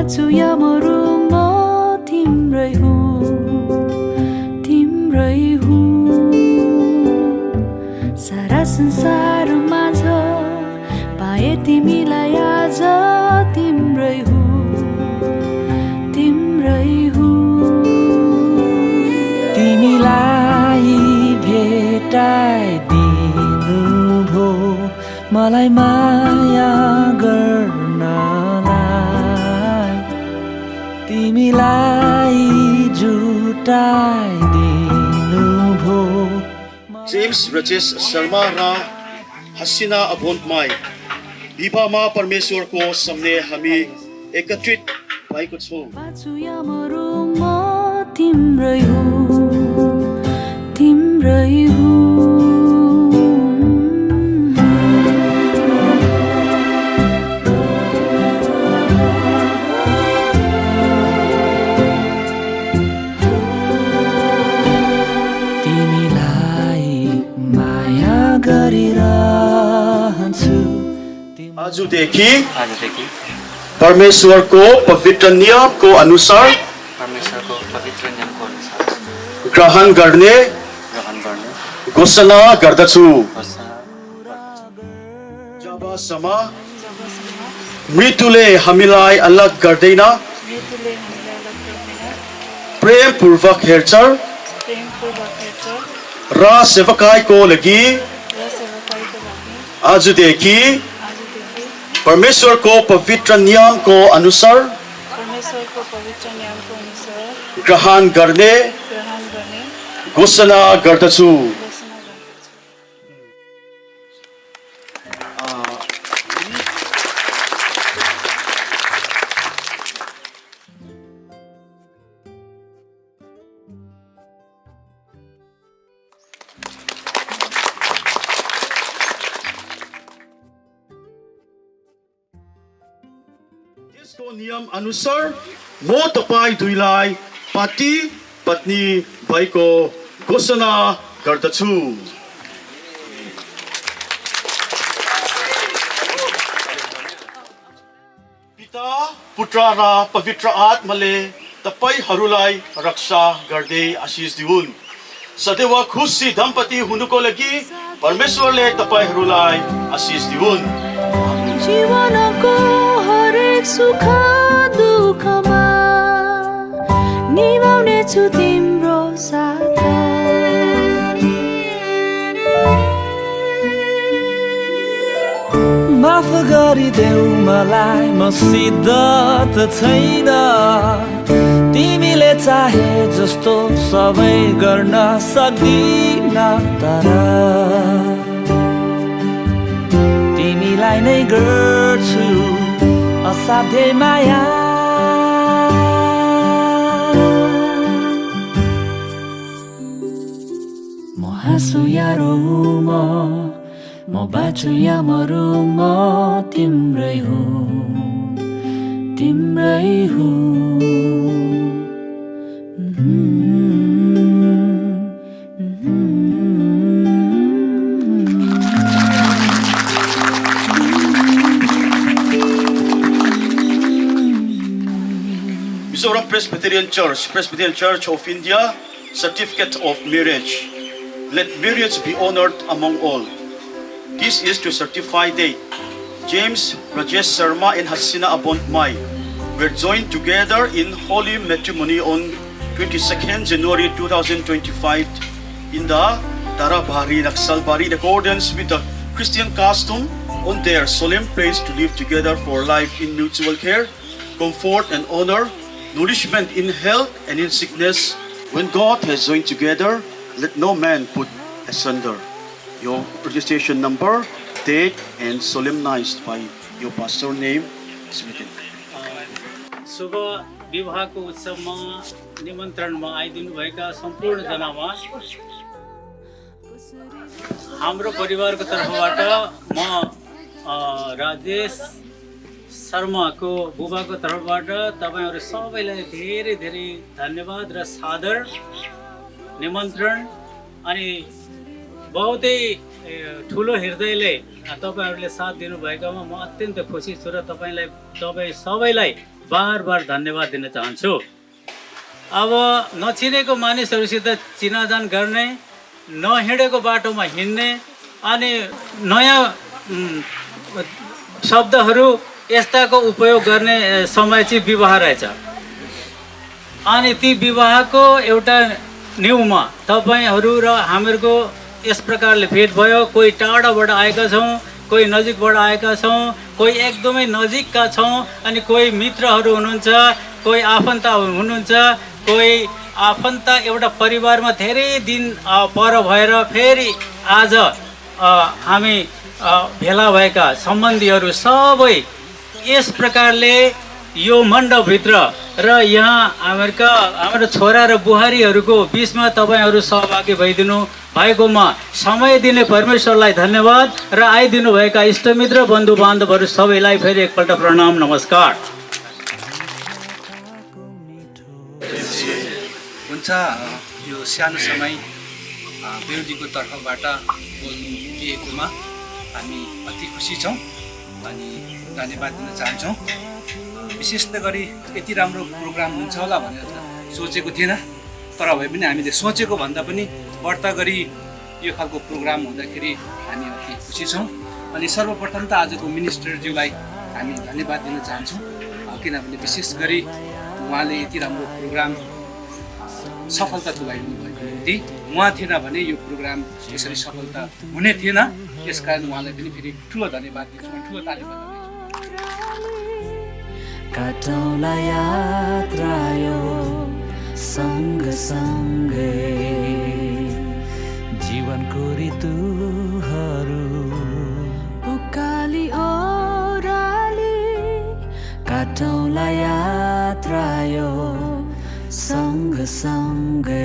बाँचु या मरु म तिम्रै हुँ तिम्रै हुँ सारा संसारमा छ पाए तिमीलाई आज तिम्रै हुँ तिम्रै हुँ तिमीलाई भेटाइदिनु भो मलाई माया गर्नलाई तिमीलाई जुटाइदिनु भो जेम्स रजेश शर्मा र हसिना अभोन्टमाई विवाहमा परमेश्वरको सामने हामी एकत्रित भएको छौँ। बाँचु या मरु म तिम्रै हुँ तिम्रै हुँ आजदेखि परमेश्वरको पवित्र नियमको अनुसार ग्रहण गर्ने घोषणा गर्दछु। जबसम्म मृत्युले हामीलाई अलग गर्दैन प्रेमपूर्वक हेर्छ र सेवकाईको लागि आजदेखि परमेश्वरको पवित्र नियमको अनुसार ग्रहण गर्ने घोषणा गर्दछु। यसको नियम अनुसार म तपाईँ दुईलाई पति पत्नी भएको घोषणा गर्दछु। पिता पुत्र र पवित्र आत्माले तपाईहरूलाई रक्षा गर्दै आशिष दिउन्। सदैव खुसी दम्पति हुनुको लागि परमेश्वरले तपाईहरूलाई आशिष दिउन्। जीवनको हरेक सुख दुःखमा निभाउने छु तिम्रो साथ माफ गरिदेऊ मलाई मसित त छैन तिमीले चाहे जस्तो सबै गर्न सक्दिन तर तिमीलाई नै गर्छु असाध्य माया म हाँसु या रोऊ म बाँचु या मरु म तिम्रै हुँ तिम्रै हुँ Mizoram Presbyterian Church of India, Certificate of Marriage. Let marriage be honored among all. This is to certify date. James Rajesh Sharma and Hasina Abontmai were joined together in holy matrimony on 22nd January 2025 in the Darabari, Naksalbari, in accordance with the Christian custom on their solemn place to live together for life in mutual care, comfort and honor, nourishment in health and in sickness. When God has joined together, let no man put asunder. Your registration number, date, and solemnized by your pastor name is written. शुभ विवाहको उत्सवमा निमन्त्रणमा आइदिनु भएका सम्पूर्ण जनामा हाम्रो परिवारको तर्फबाट म राजेश शर्माको बुबाको तर्फबाट तपाईहरु सबैलाई धेरै धेरै धन्यवाद र सादर निमन्त्रण अनि बहुतै ठुलो हृदयले तपाईँहरूले साथ दिनुभएकोमा म अत्यन्त खुसी छु र तपाईँ सबैलाई बार बार धन्यवाद दिन चाहन्छु। अब नचिनेको मानिसहरूसित चिनाजान गर्ने, नहिँडेको बाटोमा हिँड्ने अनि नयाँ शब्दहरू यस्ताको उपयोग गर्ने समय चाहिँ विवाह रहेछ। अनि ती विवाहको एउटा न्युमा तपाईँहरू र हामीहरूको यस प्रकारले भेट भयो। कोही टाढाबाट आएका छौँ, कोही नजिकबाट आएका छौँ, कोही एकदमै नजिकका छौँ, अनि कोही मित्रहरू हुनुहुन्छ, कोही आफन्त हुनुहुन्छ, कोही आफन्त एउटा परिवारमा धेरै दिन पर भएर फेरि आज हामी भेला भएका सम्बन्धीहरू सबै यस प्रकारले यो मण्डपभित्र र यहाँ हाम्रो छोरा र बुहारीहरूको बिचमा तपाईँहरू सहभागी भइदिनु भएकोमा समय दिने परमेश्वरलाई धन्यवाद र आइदिनुभएका इष्टमित्र बन्धु बान्धवहरू सबैलाई फेरि एकपल्ट प्रणाम, नमस्कार। हुन्छ, यो सानो समय बेहुलीको तर्फबाट बोल्नु दिएकोमा हामी अति खुसी छौँ अनि धन्यवाद दिन चाहन्छौँ। विशेष गरी यति राम्रो प्रोग्राम हुन्छ होला भनेर सोचेको थिएन, तर भए पनि हामीले सोचेको भन्दा पनि बढ्ता गरी यो खालको प्रोग्राम हुँदाखेरि हामी अति खुसी छौँ। अनि सर्वप्रथम त आजको मिनिस्टरज्यूलाई हामी धन्यवाद दिन चाहन्छौँ, किनभने विशेष गरी उहाँले यति राम्रो प्रोग्राम सफलता तुल्याइदिनु भएको निम्ति। उहाँ थिएन भने यो प्रोग्राम यसरी सफलता हुने थिएन। यसकारण उहाँलाई पनि फेरि ठुलो धन्यवाद दिन्छु, ठुलो ताली बजाउँछु। काटौँला यात्रा यो सँगसँगै जीवनको ऋतुहरू उकाली ओह्राली। काटौँला यात्रा यो सँगसँगै।